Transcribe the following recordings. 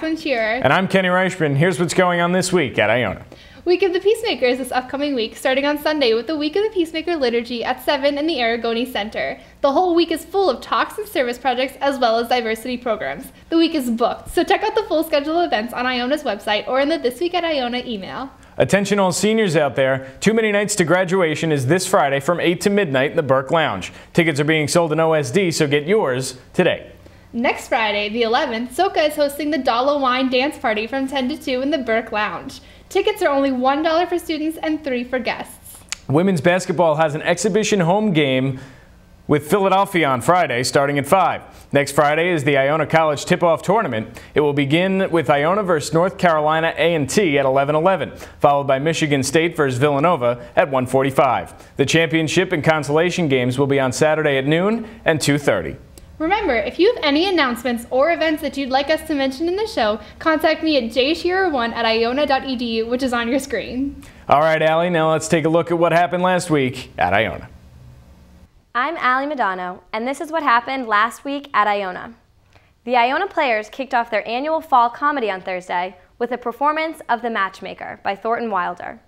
Jacqueline Shearer. And I'm Kenny Reichman. Here's what's going on this week at Iona. Week of the Peacemakers this upcoming week, starting on Sunday with the Week of the Peacemaker Liturgy at 7 in the Aragoni Center. The whole week is full of talks and service projects as well as diversity programs. The week is booked, so check out the full schedule of events on Iona's website or in the This Week at Iona email. Attention all seniors out there, Too Many Nights to Graduation is this Friday from 8 to midnight in the Burke Lounge. Tickets are being sold in OSD, so get yours today. Next Friday, the 11th, Soka is hosting the Dala Wine Dance Party from 10 to 2 in the Burke Lounge. Tickets are only $1 for students and $3 for guests. Women's basketball has an exhibition home game with Philadelphia on Friday, starting at 5. Next Friday is the Iona College Tip-Off Tournament. It will begin with Iona versus North Carolina A&T at 11:11, followed by Michigan State versus Villanova at 1:45. The championship and consolation games will be on Saturday at noon and 2:30. Remember, if you have any announcements or events that you'd like us to mention in the show, contact me at jshearer1@iona.edu, which is on your screen. All right, Allie, now let's take a look at what happened last week at Iona. I'm Allie Madano, and this is what happened last week at Iona. The Iona players kicked off their annual fall comedy on Thursday with a performance of The Matchmaker by Thornton Wilder.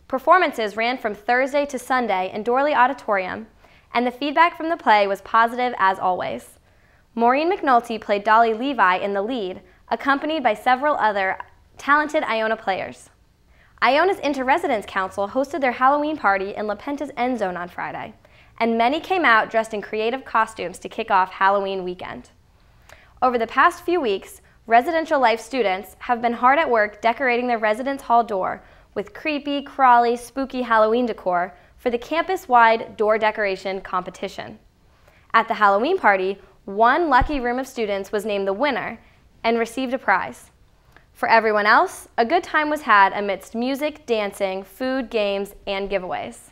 Performances ran from Thursday to Sunday in Dorley Auditorium, and the feedback from the play was positive as always. Maureen McNulty played Dolly Levi in the lead, accompanied by several other talented Iona players. Iona's Inter-Residence Council hosted their Halloween party in La Penta's End Zone on Friday, and many came out dressed in creative costumes to kick off Halloween weekend. Over the past few weeks, Residential Life students have been hard at work decorating their residence hall door with creepy, crawly, spooky Halloween decor for the campus-wide door decoration competition. At the Halloween party, one lucky room of students was named the winner and received a prize. For everyone else, a good time was had amidst music, dancing, food, games, and giveaways.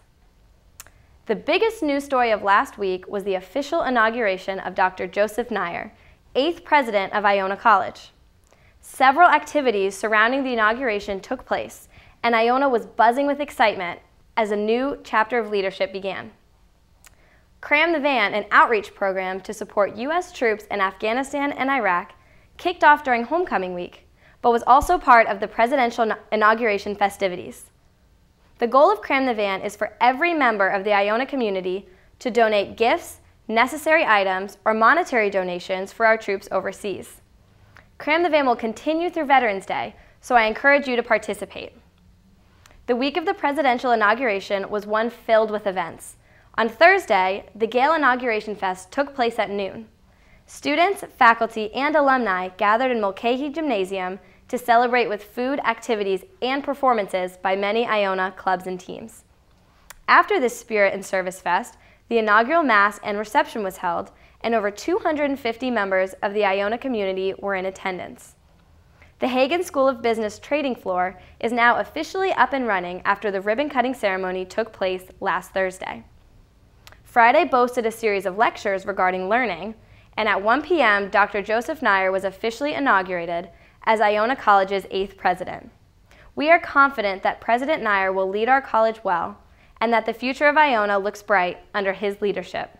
The biggest news story of last week was the official inauguration of Dr. Joseph Nair, 8th president of Iona College. Several activities surrounding the inauguration took place, and Iona was buzzing with excitement as a new chapter of leadership began. Cram the Van, an outreach program to support U.S. troops in Afghanistan and Iraq, kicked off during homecoming week, but was also part of the presidential inauguration festivities. The goal of Cram the Van is for every member of the Iona community to donate gifts, necessary items, or monetary donations for our troops overseas. Cram the Van will continue through Veterans Day, so I encourage you to participate. The week of the presidential inauguration was one filled with events. On Thursday, the Gale Inauguration Fest took place at noon. Students, faculty, and alumni gathered in Mulcahy Gymnasium to celebrate with food, activities, and performances by many Iona clubs and teams. After this Spirit and Service Fest, the inaugural Mass and reception was held, and over 250 members of the Iona community were in attendance. The Hagen School of Business trading floor is now officially up and running after the ribbon-cutting ceremony took place last Thursday. Friday boasted a series of lectures regarding learning, and at 1 p.m., Dr. Joseph Nair was officially inaugurated as Iona College's 8th president. We are confident that President Nair will lead our college well and that the future of Iona looks bright under his leadership.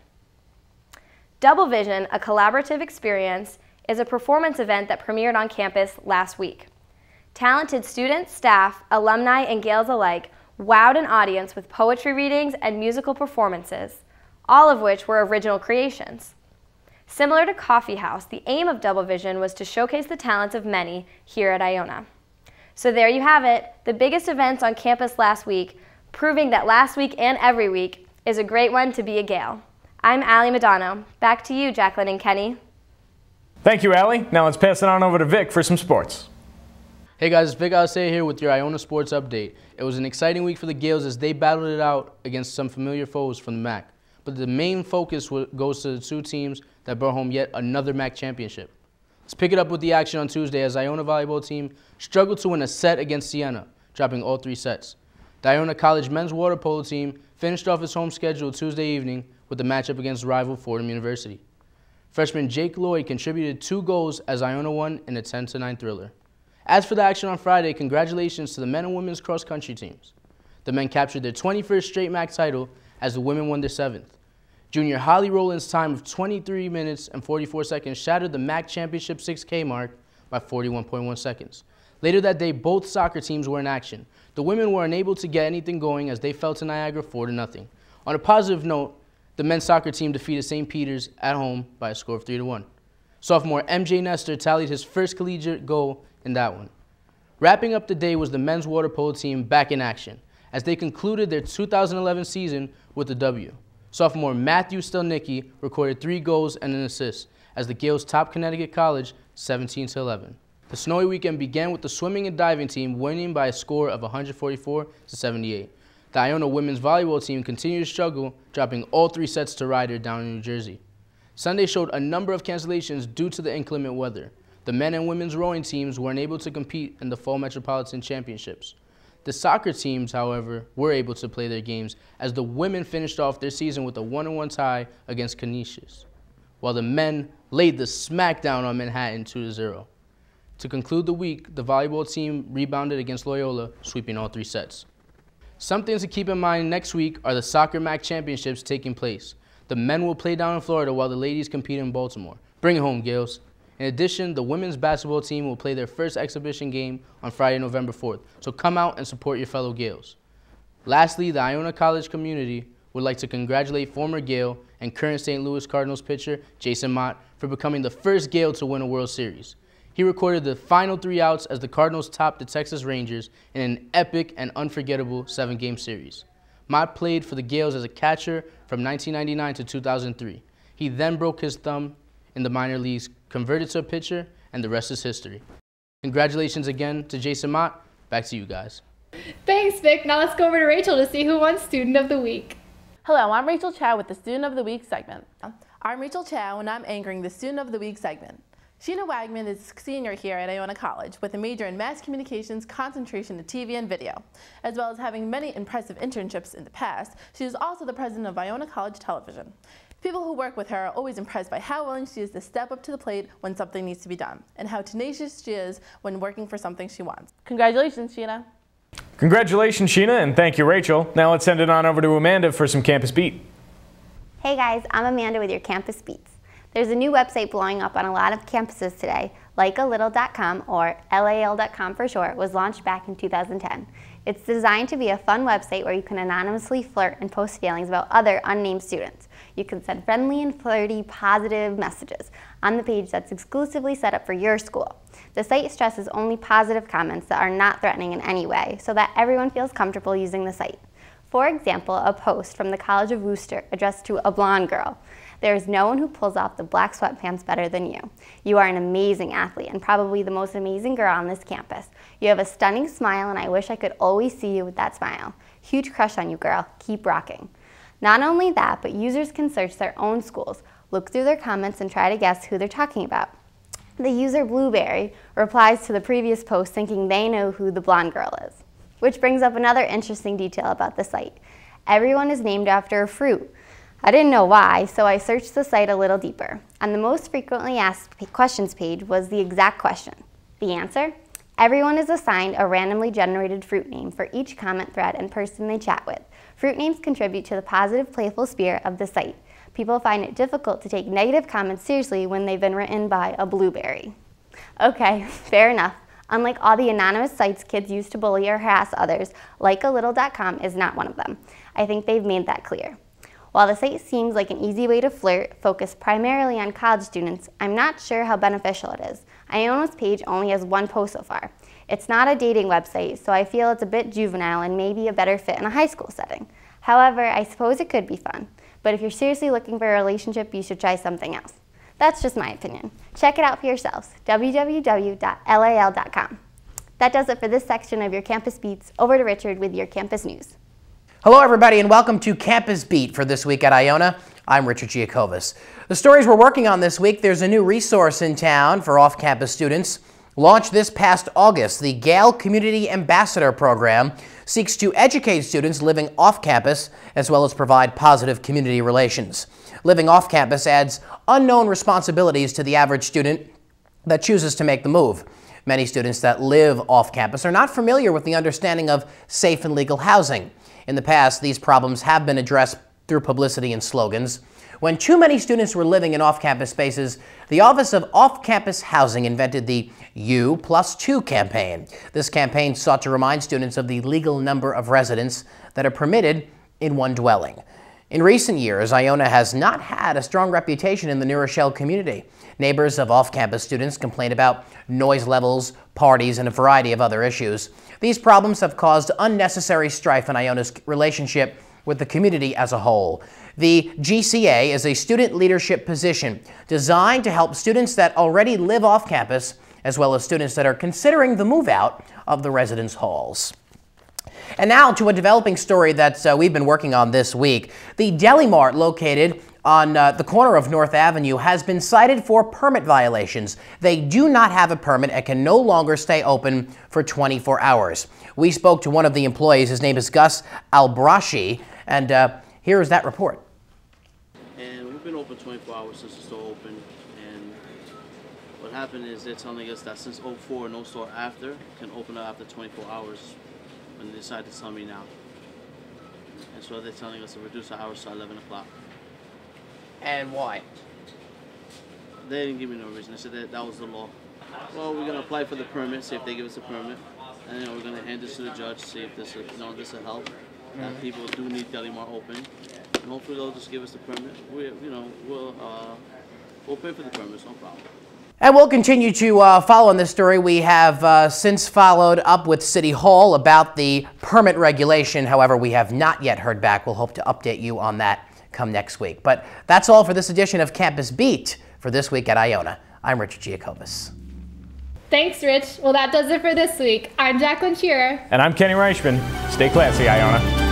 Double Vision, a collaborative experience, is a performance event that premiered on campus last week. Talented students, staff, alumni, and Gales alike wowed an audience with poetry readings and musical performances, all of which were original creations. Similar to Coffee House, the aim of Double Vision was to showcase the talents of many here at Iona. So there you have it, the biggest events on campus last week, proving that last week and every week is a great one to be a Gale. I'm Allie Madano. Back to you, Jacqueline and Kenny. Thank you, Allie. Now let's pass it on over to Vic for some sports. Hey guys, it's Vic Alcea here with your Iona Sports Update. It was an exciting week for the Gales as they battled it out against some familiar foes from the MAC. But the main focus goes to the two teams that brought home yet another MAC championship. Let's pick it up with the action on Tuesday as Iona volleyball team struggled to win a set against Siena, dropping all 3 sets. The Iona College men's water polo team finished off its home schedule Tuesday evening with the matchup against rival Fordham University. Freshman Jake Lloyd contributed 2 goals as Iona won in a 10-9 thriller. As for the action on Friday, congratulations to the men and women's cross-country teams. The men captured their 21st straight MAC title as the women won their 7th. Junior Holly Rowland's time of 23 minutes and 44 seconds shattered the MAC Championship 6K mark by 41.1 seconds. Later that day, both soccer teams were in action. The women were unable to get anything going as they fell to Niagara 4-0. On a positive note, the men's soccer team defeated St. Peter's at home by a score of 3-1. Sophomore MJ Nestor tallied his first collegiate goal in that one. Wrapping up the day was the men's water polo team back in action as they concluded their 2011 season with a W. Sophomore Matthew Stelnicki recorded 3 goals and an assist as the Gales topped Connecticut College 17-11. The snowy weekend began with the swimming and diving team winning by a score of 144-78. The Iona women's volleyball team continued to struggle, dropping all 3 sets to Ryder down in New Jersey. Sunday showed a number of cancellations due to the inclement weather. The men and women's rowing teams were unable to compete in the Fall Metropolitan Championships. The soccer teams, however, were able to play their games as the women finished off their season with a 1-1 tie against Canisius, while the men laid the smackdown on Manhattan 2-0. To conclude the week, the volleyball team rebounded against Loyola, sweeping all 3 sets. Some things to keep in mind next week are the Soccer MAC Championships taking place. The men will play down in Florida while the ladies compete in Baltimore. Bring it home, Gales. In addition, the women's basketball team will play their first exhibition game on Friday, November 4th, so come out and support your fellow Gales. Lastly, the Iona College community would like to congratulate former Gale and current St. Louis Cardinals pitcher Jason Mott for becoming the first Gale to win a World Series. He recorded the final 3 outs as the Cardinals topped the Texas Rangers in an epic and unforgettable 7-game series. Mott played for the Gales as a catcher from 1999 to 2003. He then broke his thumb in the minor leagues, converted to a pitcher, and the rest is history. Congratulations again to Jason Mott. Back to you guys. Thanks, Vic. Now let's go over to Rachel to see who won Student of the Week. Hello, I'm Rachel Chow with the Student of the Week segment. I'm Rachel Chow and I'm anchoring the Student of the Week segment. Sheena Wagman is a senior here at Iona College with a major in mass communications, concentration in TV and video. As well as having many impressive internships in the past, she is also the president of Iona College Television. People who work with her are always impressed by how willing she is to step up to the plate when something needs to be done, and how tenacious she is when working for something she wants. Congratulations, Sheena. Congratulations, Sheena, and thank you, Rachel. Now let's send it on over to Amanda for some Campus Beat. Hey guys, I'm Amanda with your Campus Beats. There's a new website blowing up on a lot of campuses today. Likealittle.com, or LAL.com for short, was launched back in 2010. It's designed to be a fun website where you can anonymously flirt and post feelings about other unnamed students. You can send friendly and flirty, positive messages on the page that's exclusively set up for your school. The site stresses only positive comments that are not threatening in any way, so that everyone feels comfortable using the site. For example, a post from the College of Worcester addressed to a blonde girl. There is no one who pulls off the black sweatpants better than you. You are an amazing athlete and probably the most amazing girl on this campus. You have a stunning smile and I wish I could always see you with that smile. Huge crush on you, girl. Keep rocking. Not only that, but users can search their own schools, look through their comments and try to guess who they're talking about. The user Blueberry replies to the previous post thinking they know who the blonde girl is. Which brings up another interesting detail about the site. Everyone is named after a fruit. I didn't know why, so I searched the site a little deeper. On the most frequently asked questions page was the exact question. The answer? Everyone is assigned a randomly generated fruit name for each comment thread and person they chat with. Fruit names contribute to the positive, playful spirit of the site. People find it difficult to take negative comments seriously when they've been written by a blueberry. Okay, fair enough. Unlike all the anonymous sites kids use to bully or harass others, likealittle.com is not one of them. I think they've made that clear. While the site seems like an easy way to flirt, focused primarily on college students, I'm not sure how beneficial it is. Iona's page only has 1 post so far. It's not a dating website, so I feel it's a bit juvenile and maybe a better fit in a high school setting. However, I suppose it could be fun. But if you're seriously looking for a relationship, you should try something else. That's just my opinion. Check it out for yourselves, www.lal.com. That does it for this section of your Campus Beats. Over to Richard with your campus news. Hello everybody and welcome to Campus Beat for this week at Iona. I'm Richard Giacovis. The stories we're working on this week, there's a new resource in town for off-campus students. Launched this past August, the Gale Community Ambassador Program seeks to educate students living off-campus as well as provide positive community relations. Living off-campus adds unknown responsibilities to the average student that chooses to make the move. Many students that live off-campus are not familiar with the understanding of safe and legal housing. In the past, these problems have been addressed through publicity and slogans. When too many students were living in off-campus spaces, the Office of Off-Campus Housing invented the U+2 campaign. This campaign sought to remind students of the legal number of residents that are permitted in one dwelling. In recent years, Iona has not had a strong reputation in the New Rochelle community. Neighbors of off-campus students complain about noise levels, parties, and a variety of other issues. These problems have caused unnecessary strife in Iona's relationship with the community as a whole. The GCA is a student leadership position designed to help students that already live off campus, as well as students that are considering the move out of the residence halls. And now to a developing story that we've been working on this week. The Deli Mart located on the corner of North Avenue has been cited for permit violations. They do not have a permit and can no longer stay open for 24 hours. We spoke to one of the employees. His name is Gus Albrashi, and here is that report. And we've been open 24 hours since the store opened, and what happened is they're telling us that since 04, no store after can open up after 24 hours when they decide to tell me now. And so they're telling us to reduce our hours to 11 o'clock. And why? They didn't give me no reason. They said that was the law. Well, we're going to apply for the permit, see if they give us a permit, and then we're going to hand this to the judge, see if this will help. That people do need Deli Mart open, and hopefully they'll just give us the permit. We'll pay for the permits, no problem. And we'll continue to follow on this story. We have since followed up with City Hall about the permit regulation. However, we have not yet heard back. We'll hope to update you on that come next week. But that's all for this edition of Campus Beat for this week at Iona. I'm Richard Giacobas. Thanks, Rich. Well, that does it for this week. I'm Jacqueline Shearer. And I'm Kenny Reichman. Stay classy, Iona.